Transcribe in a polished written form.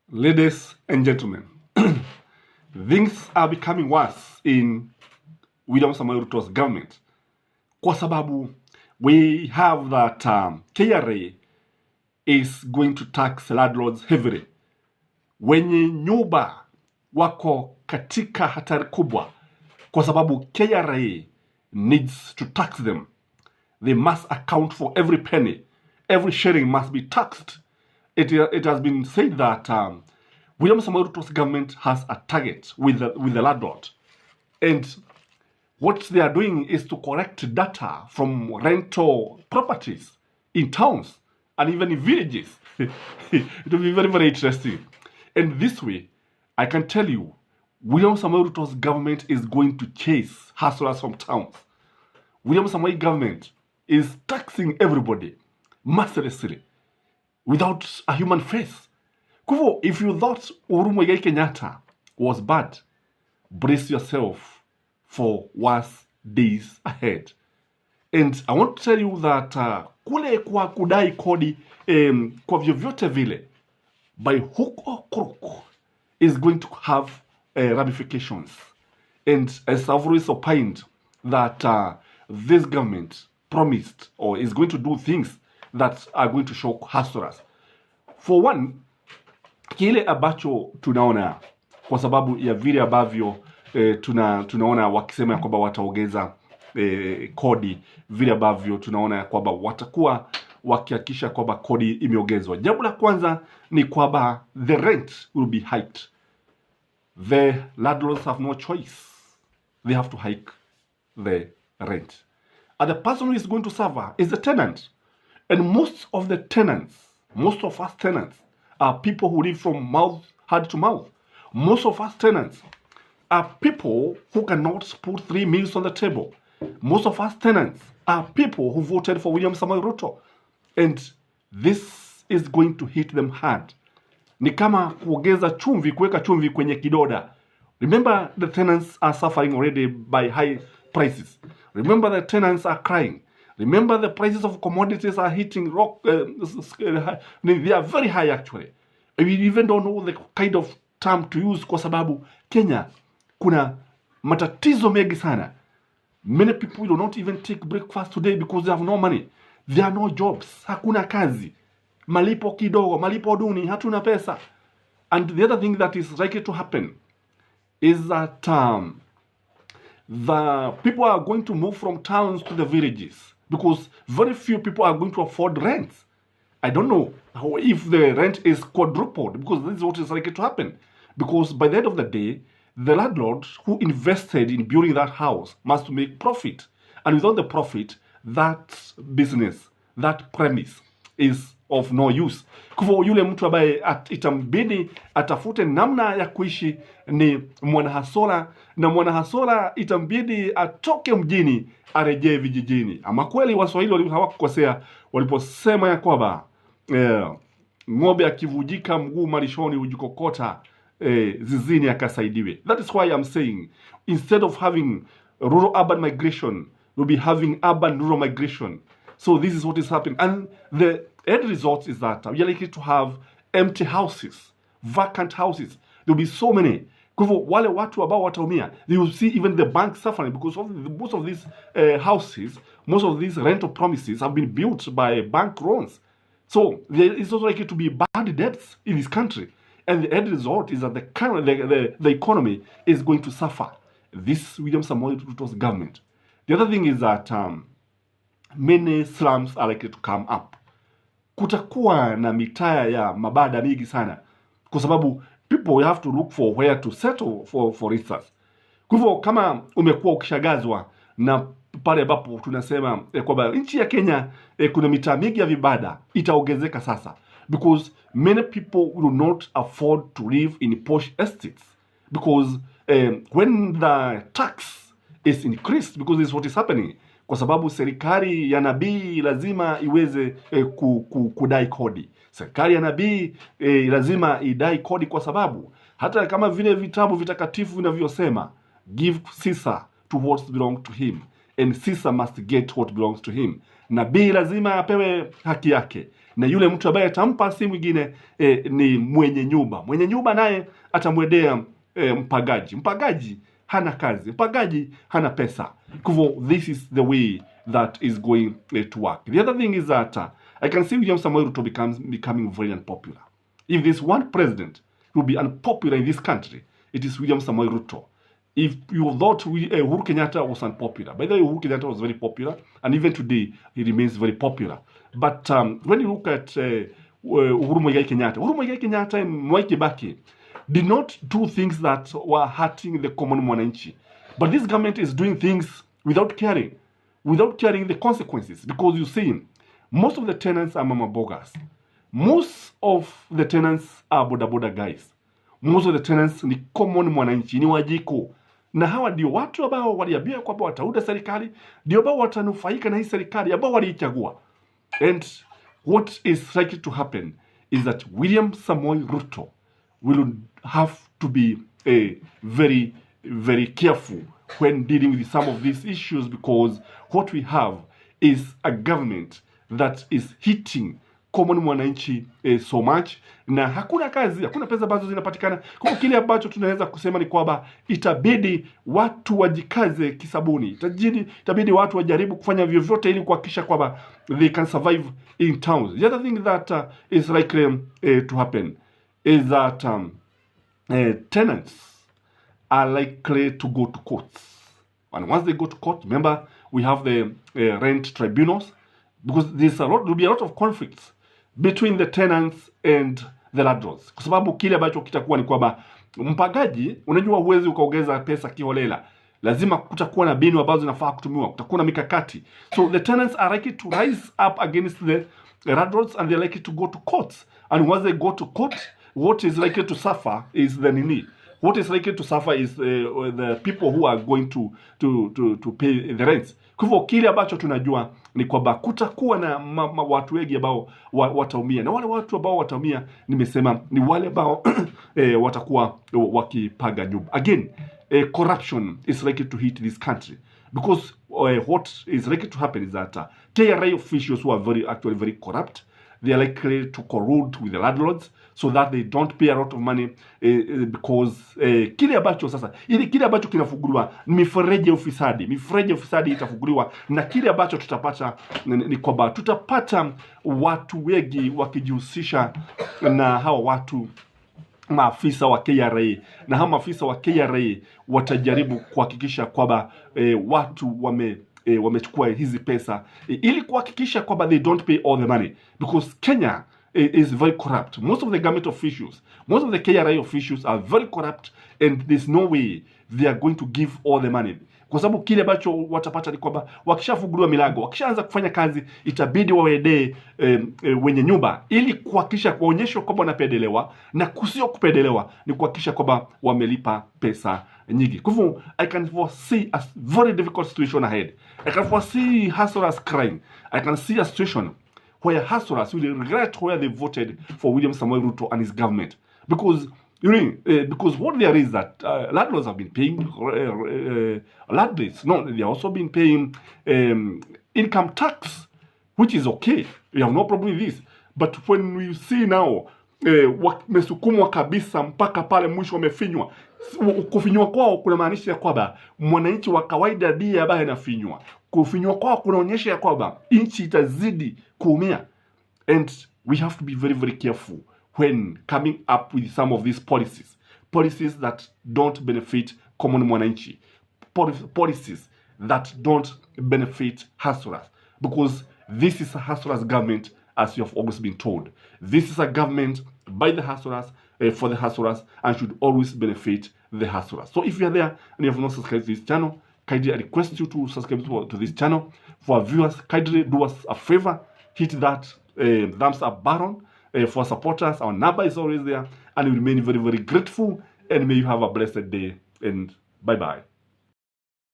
Ladies and gentlemen, things are becoming worse in William Samoei Ruto's government kwa sababu we have that KRA is going to tax landlords heavily. Wenye nyumba wako katika hatari kubwa kwa sababu KRA needs to tax them. They must account for every penny. Every shilling must be taxed. It has been said that William Samoei Ruto's government has a target with the landlord. And what they are doing is to collect data from rental properties in towns and even in villages. It will be very, very interesting. And this way, I can tell you, William Samoei Ruto's government is going to chase hustlers from towns. William Samoei government is taxing everybody mercilessly without a human face. Kuvo, if you thought Uhuru Muigai Kenyatta was bad, brace yourself for worse days ahead. And I want to tell you that kule kwa kudai kodi kwa vyovyote vile, by hook or crook, is going to have ramifications. And as I've always opined that this government promised or is going to do things that are going to shock hustlers. For one, kile ambacho tunaona kwa sababu ya vile ambavyo tunaona wakisema ya kwamba wataongeza kodi, vile ambavyo tunaona kwamba watakuwa wakihakikisha kwamba kodi imeongezwa. Jambo la kwanza ni kwamba the rent will be hiked. The landlords have no choice. They have to hike the rent. And the person who is going to suffer is the tenant. And most of the tenants, most of us tenants, are people who live from hand to mouth. Most of us tenants are people who cannot put 3 meals on the table. Most of us tenants are people who voted for William Samoei Ruto. And this is going to hit them hard. Ni kama kuongeza chumvi, kuweka chumvi kwenye kidoda. Remember, the tenants are suffering already by high prices. Remember, the tenants are crying. Remember, the prices of commodities are hitting rock. They are very high actually. We even don't know the kind of term to use kwa sababu Kenya kuna matatizo mengi sana. Many people do not even take breakfast today because they have no money. There are no jobs. Hakuna kazi. Malipo kidogo, malipo duni, hatuna pesa. And the other thing that is likely to happen is that the people are going to move from towns to the villages because very few people are going to afford rent. I don't know if the rent is quadrupled because this is what is likely to happen. Because by the end of the day, the landlord who invested in building that house must make profit. And without the profit, that business, that premise is of no use. Kwa yule mtu ambaye itambidi atafute namna ya kuishi ni mwanahasola, na mwanahasola itambidi atoke mjini arejee vijijini. Ama kweli Waswahili hawakukosea waliposema ya kwamba ng'ombe akivujika mguu malishoni hujikokota zizini akasaidiwe. That is why I'm saying instead of having rural urban migration, we'll be having urban rural migration. So this is what is happening. And the end result is that we are likely to have empty houses, vacant houses. There will be so many. Kwa wale watu ambao wataumia, they will see even the bank suffering because most of these houses, most of these rental promises have been built by bank loans. So there is also likely to be bad debts in this country. And the end result is that the economy is going to suffer. This William Samoei Ruto's government. The other thing is that many slums are likely to come up. Kutakuwa na mitaa ya mabada mingi sana kwa sababu people have to look for where to settle for instance. Kwa hivyo kama umekuwa ukishagazwa na pale ambapo tunasema kwamba nchi ya Kenya kuna mitaa mingi ya vibada, itaongezeka sasa because many people will not afford to live in posh estates because when the tax is increased, because this is what is happening, kwa sababu serikali ya Nabii lazima iweze kudai kodi. Serikali ya Nabii lazima idai kodi kwa sababu hata kama vile vitabu vitakatifu vinavyosema, give Caesar to what belongs to him and Caesar must get what belongs to him. Nabii lazima apewe haki yake, na yule mtu ambaye atampa si mwingine ni mwenye nyumba. Mwenye nyumba naye atamwendea mpagaji. Mpagaji hana kazi, mpagaji hana pesa. Kwa hivyo this is the way that is going to work. The other thing is that I can see William Samoei Ruto becoming very unpopular. If there's one president who will be unpopular in this country, it is William Samoei Ruto. If you thought Uhuru Kenyatta was unpopular, by the way, Uhuru Kenyatta was very popular, and even today he remains very popular. But when you look at Uhuru Muigai Kenyatta and Mwai Kibaki did not do things that were hurting the common mwananchi. But this government is doing things without caring the consequences. Because you see, most of the tenants are mama bogas. Most of the tenants are boda guys. Most of the tenants ni common mwananchi, ni wajiko. Na hawa ndio watu ambao waliambia kwamba watauda serikali, ndio ambao watanufaika na hii serikali ambao waliichagua. And what is likely to happen is that William Samoei Ruto will have to be very, very careful when dealing with some of these issues, because what we have is a government that is hitting common mwananchi so much, na hakuna kazi, hakuna pesa ambazo zinapatikana. Kwa kile ambacho tunaweza kusema ni kwamba itabidi watu wajikaze kisabuni, itabidi watu wajaribu kufanya vyovyote ili kuhakikisha kwamba they can survive in towns. The other thing that is likely to happen is that tenants are likely to go to courts, and once they go to court, remember we have the rent tribunals, because there'll be a lot of conflicts between the tenants and the landlords, kwa sababu kile ambacho kitakuwa ni kwamba mpagaji, unajua huwezi ukaongeza pesa kiholela, lazima kutakuwa na mbinu ambazo zinafaa kutumiwa, kutakuwa na mikakati. So the tenants are likely to rise up against the landlords, and they're likely to go to courts, and once they go to court, what is likely to suffer is the nini. What is likely to suffer is the people who are going to pay the rents. Kwa hivyo kile ambacho tunajua ni kwamba kutakuwa na watu wengi ambao wataumia, na wale watu ambao wataumia, nimesema ni wale ambao watakuwa wakipaga nyumba. Again, corruption is likely to hit this country, because what is likely to happen is that KRA officials who are actually very corrupt, they are likely to collude with the landlords so that they don't pay a lot of money, because kile ambacho kinafunguliwa ni mifereji ya ufisadi itafunguliwa, na kile ambacho tutapata ni kwamba tutapata watu wengi wakijihusisha na hawa watu maafisa wa KRA, na hawa maafisa wa KRA watajaribu kuhakikisha kwamba watu wamechukua hizi pesa ili kuhakikisha kwamba they don't pay all the money, because Kenya is very corrupt. Most of the government officials, most of the KRA officials are very corrupt, and there's no way they are going to give all the money, kwa sababu kile ambacho watapata ni kwamba wakishafunguliwa milango, wakishaanza kufanya kazi, itabidi waendee wenye nyumba ili kuhakikisha kuonyesha kwamba wanapendelewa, na kusio kupendelewa ni kuhakikisha kwamba wamelipa pesa nyingi. Kwa hivyo I can foresee a very difficult situation ahead. I can foresee Huslers crying. I can see a situation where Huslers will regret where they voted for William Samoei Ruto and his government, because because what there is that landlords have been paying landlords. No, they have also been paying income tax, which is okay. We have no problem with this. But when we see now wamesukumwa kabisa mpaka pale mwisho wamefinywa, kufinywa kwao kuna maanisha kwamba mwananchi wa kawaida ndiye ambaye anafinywa. Kufinywa kwao kunaonyesha ya kwamba nchi itazidi kuumia, and we have to be very, very careful when coming up with some of these policies that don't benefit common mwananchi, policies that don't benefit Huslers, because this is a Huslers government, as you have always been told. This is a government by the Huslers, for the Huslers, and should always benefit the Huslers. So if you are there and you have not subscribed to this channel, kindly I request you to subscribe to this channel. For our viewers, kindly do us a favor, hit that thumbs up button. For supporters, our number is always there, and we remain very, very grateful, and may you have a blessed day, and bye-bye.